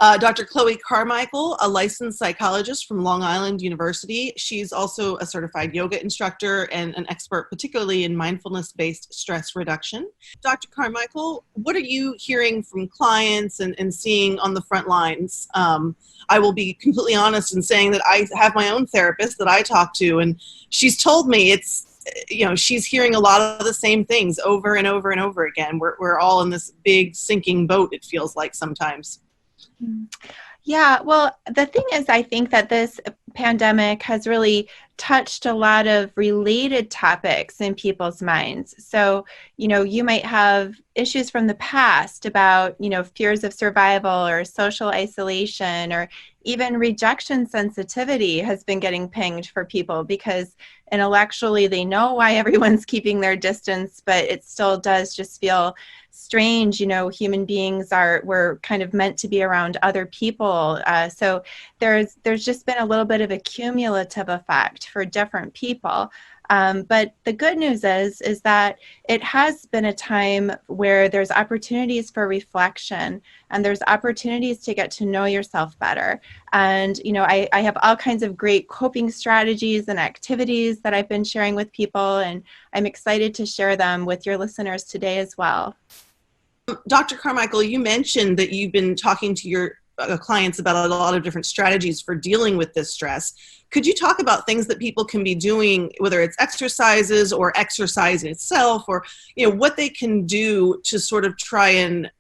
Dr. Chloe Carmichael, a licensed psychologist from Long Island University. She's also a certified yoga instructor and an expert particularly in mindfulness-based stress reduction. Dr. Carmichael, what are you hearing from clients and seeing on the front lines? I will be completely honest in saying that I have my own therapist that I talk to, and she's told me she's hearing a lot of the same things over and over and over again. We're all in this big sinking boat, it feels like sometimes. Yeah, well, the thing is, I think that this pandemic has really touched a lot of related topics in people's minds. So, you might have issues from the past about, fears of survival or social isolation, or even rejection sensitivity has been getting pinged for people because intellectually they know why everyone's keeping their distance, but it still does just feel strange. Human beings we're kind of meant to be around other people. So there's just been a little bit of a cumulative effect for different people. But the good news is that it has been a time where there's opportunities for reflection and there's opportunities to get to know yourself better. And, I have all kinds of great coping strategies and activities that I've been sharing with people, and I'm excited to share them with your listeners today as well. Dr. Carmichael, you mentioned that you've been talking to your clients about a lot of different strategies for dealing with this stress. Could you talk about things that people can be doing, whether it's exercises or exercise itself, or what they can do to sort of try and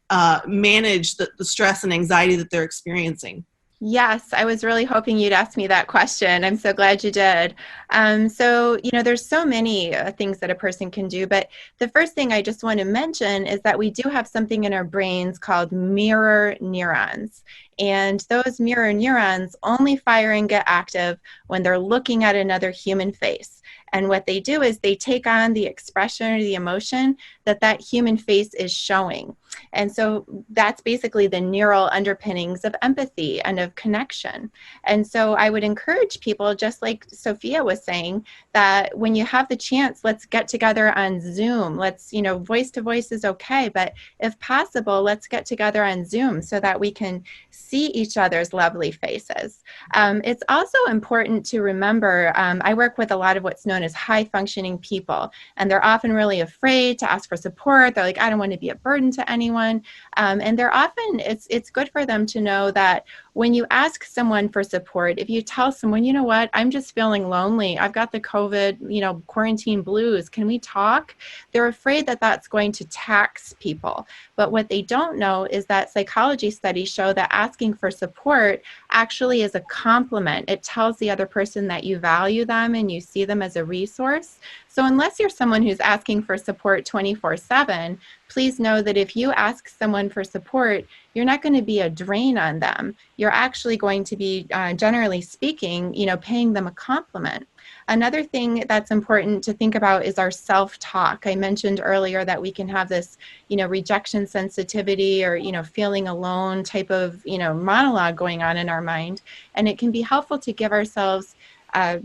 manage the stress and anxiety that they're experiencing? Yes, I was really hoping you'd ask me that question. I'm so glad you did. So, there's so many things that a person can do, but the first thing I just want to mention is that we do have something in our brains called mirror neurons. And those mirror neurons only fire and get active when they're looking at another human face. And what they do is they take on the expression or the emotion that human face is showing. And so that's basically the neural underpinnings of empathy and of connection. And so I would encourage people, just like Sofia was saying, that when you have the chance, let's get together on Zoom. Let's, voice to voice is okay, but if possible, let's get together on Zoom so that we can see each other's lovely faces. It's also important to remember, I work with a lot of what's known as high functioning people, and they're often really afraid to ask for support. They're like, I don't want to be a burden to anyone. And they're often, it's good for them to know that when you ask someone for support, if you tell someone, you know what, I'm just feeling lonely, I've got the COVID, quarantine blues, can we talk? They're afraid that that's going to tax people. But what they don't know is that psychology studies show that asking for support actually is a compliment. It tells the other person that you value them and you see them as a resource. So unless you're someone who's asking for support 24/7, please know that if you ask someone for support, you're not going to be a drain on them. You're actually going to be, generally speaking, paying them a compliment. Another thing that's important to think about is our self-talk. I mentioned earlier that we can have this, rejection sensitivity or, feeling alone type of, monologue going on in our mind. And it can be helpful to give ourselves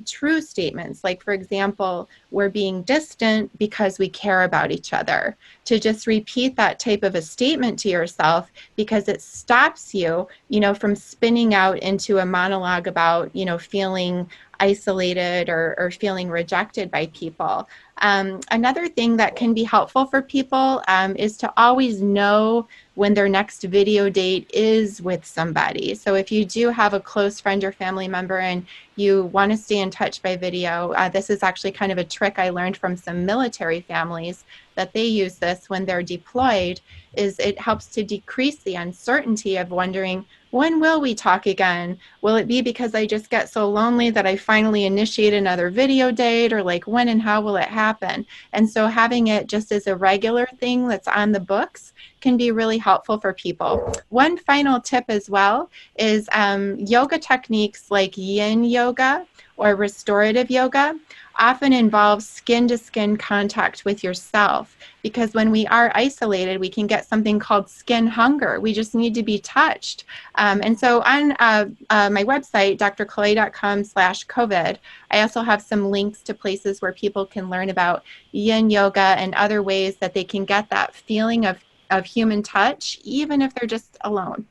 true statements, like, for example, we're being distant because we care about each other. To just repeat that type of a statement to yourself, because it stops you, from spinning out into a monologue about, feeling isolated or feeling rejected by people. Another thing that can be helpful for people is to always know when their next video date is with somebody. So if you do have a close friend or family member and you want to stay in touch by video, this is actually kind of a trick I learned from some military families that they use this when they're deployed, is it helps to decrease the uncertainty of wondering, when will we talk again? Will it be because I just get so lonely that I finally initiate another video date, or like, when and how will it happen? And so having it just as a regular thing that's on the books can be really helpful for people. One final tip as well is yoga techniques like yin yoga or restorative yoga often involves skin-to-skin contact with yourself, because when we are isolated, we can get something called skin hunger. We just need to be touched. And so on my website, drchloe.com/COVID, I also have some links to places where people can learn about yin yoga and other ways that they can get that feeling of human touch, even if they're just alone.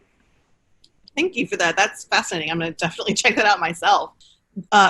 Thank you for that. That's fascinating. I'm going to definitely check that out myself.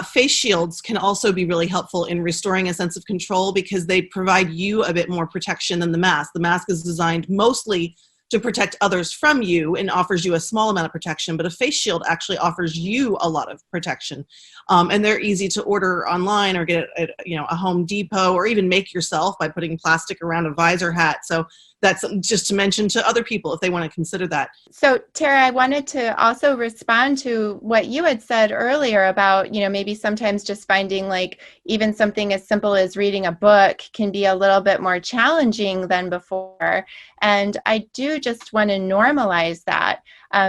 Face shields can also be really helpful in restoring a sense of control because they provide you a bit more protection than the mask. The mask is designed mostly to protect others from you and offers you a small amount of protection, but a face shield actually offers you a lot of protection. And they're easy to order online or get at a Home Depot, or even make yourself by putting plastic around a visor hat. So that's just to mention to other people if they want to consider that. So, Tara, I wanted to also respond to what you had said earlier about, maybe sometimes just finding like even something as simple as reading a book can be a little bit more challenging than before. And I do just want to normalize that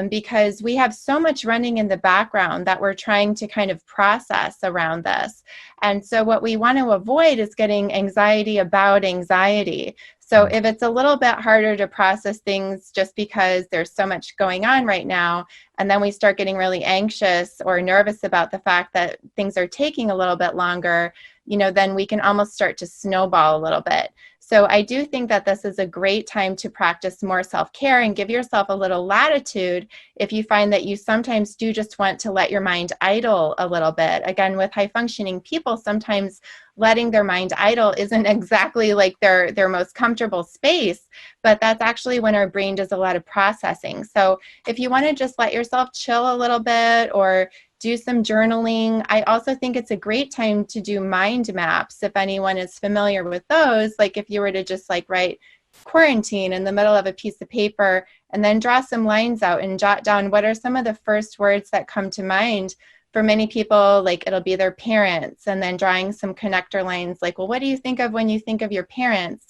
because we have so much running in the background that we're trying to kind of process around this. And so what we want to avoid is getting anxiety about anxiety. So if it's a little bit harder to process things just because there's so much going on right now, and then we start getting really anxious or nervous about the fact that things are taking a little bit longer, then we can almost start to snowball a little bit. So I do think that this is a great time to practice more self-care and give yourself a little latitude if you find that you sometimes do just want to let your mind idle a little bit. Again, with high-functioning people, sometimes letting their mind idle isn't exactly like their most comfortable space, but that's actually when our brain does a lot of processing. So if you want to just let yourself chill a little bit or do some journaling. I also think it's a great time to do mind maps if anyone is familiar with those. Like if you were to just like write quarantine in the middle of a piece of paper and then draw some lines out and jot down what are some of the first words that come to mind. For many people, like it'll be their parents, and then drawing some connector lines like, well, what do you think of when you think of your parents?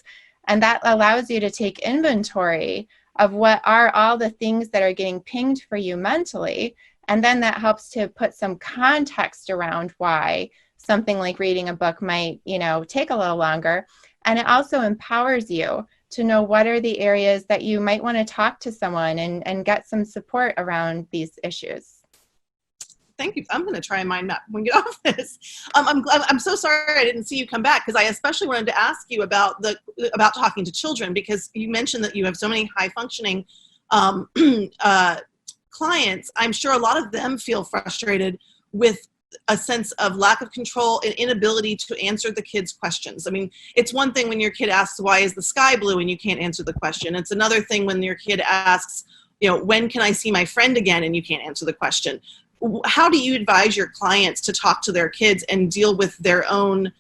And that allows you to take inventory of what are all the things that are getting pinged for you mentally. And then that helps to put some context around why something like reading a book might, take a little longer. And it also empowers you to know what are the areas that you might want to talk to someone and get some support around these issues. Thank you. I'm going to try and mind map when we get off this. I'm so sorry I didn't see you come back, because I especially wanted to ask you about talking to children, because you mentioned that you have so many high functioning clients. I'm sure a lot of them feel frustrated with a sense of lack of control and inability to answer the kids' questions. I mean, it's one thing when your kid asks, why is the sky blue, and you can't answer the question. It's another thing when your kid asks, when can I see my friend again, and you can't answer the question. How do you advise your clients to talk to their kids and deal with their own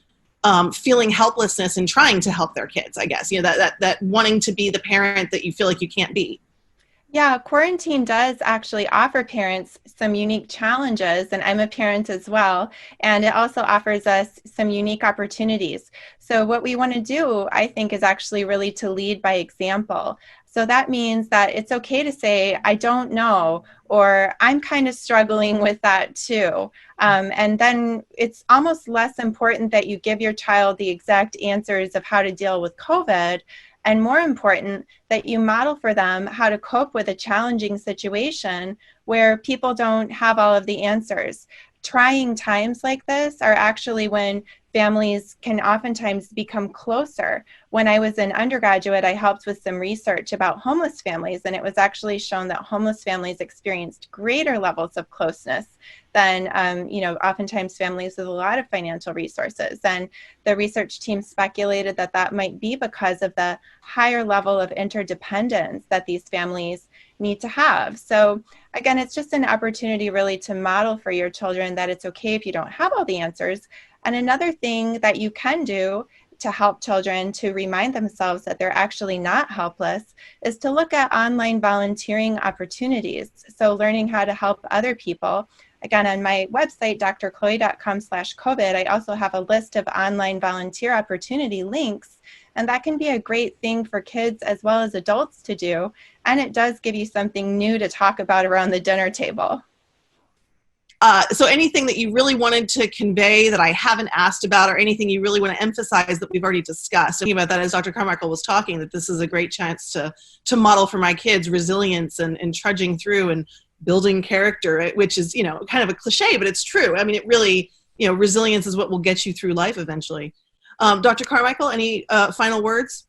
feeling helplessness and trying to help their kids, I guess, that wanting to be the parent that you feel like you can't be? Yeah, quarantine does actually offer parents some unique challenges, and I'm a parent as well, and it also offers us some unique opportunities. So what we want to do, I think, is actually really to lead by example. So that means that it's okay to say, I don't know, or I'm kind of struggling with that too. And then it's almost less important that you give your child the exact answers of how to deal with COVID, and more important, that you model for them how to cope with a challenging situation where people don't have all of the answers. Trying times like this are actually when families can oftentimes become closer. When I was an undergraduate, I helped with some research about homeless families, and it was actually shown that homeless families experienced greater levels of closeness than, oftentimes families with a lot of financial resources. And the research team speculated that that might be because of the higher level of interdependence that these families need to have. So again, it's just an opportunity really to model for your children that it's okay if you don't have all the answers. And another thing that you can do to help children to remind themselves that they're actually not helpless is to look at online volunteering opportunities. So learning how to help other people. Again, on my website, drchloe.com/COVID, I also have a list of online volunteer opportunity links. And that can be a great thing for kids as well as adults to do. And it does give you something new to talk about around the dinner table. So anything that you really wanted to convey that I haven't asked about, or anything you really want to emphasize that we've already discussed? Thinking about that as Dr. Carmichael was talking, that this is a great chance to model for my kids resilience and trudging through and building character, which is, kind of a cliche, but it's true. I mean, it really, resilience is what will get you through life eventually. Dr. Carmichael, any final words?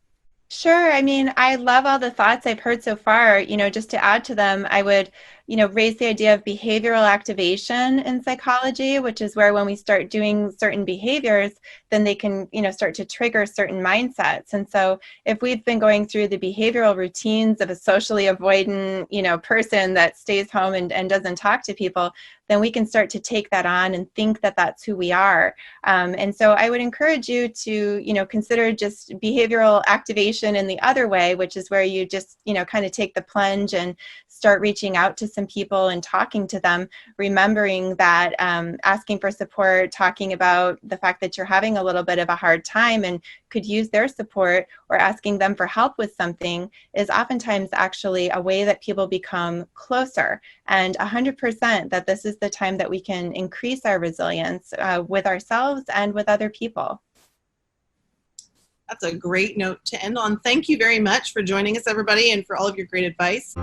Sure. I mean, I love all the thoughts I've heard so far. Just to add to them, I would raise the idea of behavioral activation in psychology, which is where when we start doing certain behaviors, then they can, start to trigger certain mindsets. And so if we've been going through the behavioral routines of a socially avoidant, person that stays home and doesn't talk to people, then we can start to take that on and think that that's who we are. And so I would encourage you to, consider just behavioral activation in the other way, which is where you just, kind of take the plunge and start reaching out to some people and talking to them, remembering that asking for support, talking about the fact that you're having a little bit of a hard time and could use their support, or asking them for help with something, is oftentimes actually a way that people become closer. And 100% that this is the time that we can increase our resilience with ourselves and with other people. That's a great note to end on. Thank you very much for joining us, everybody, and for all of your great advice.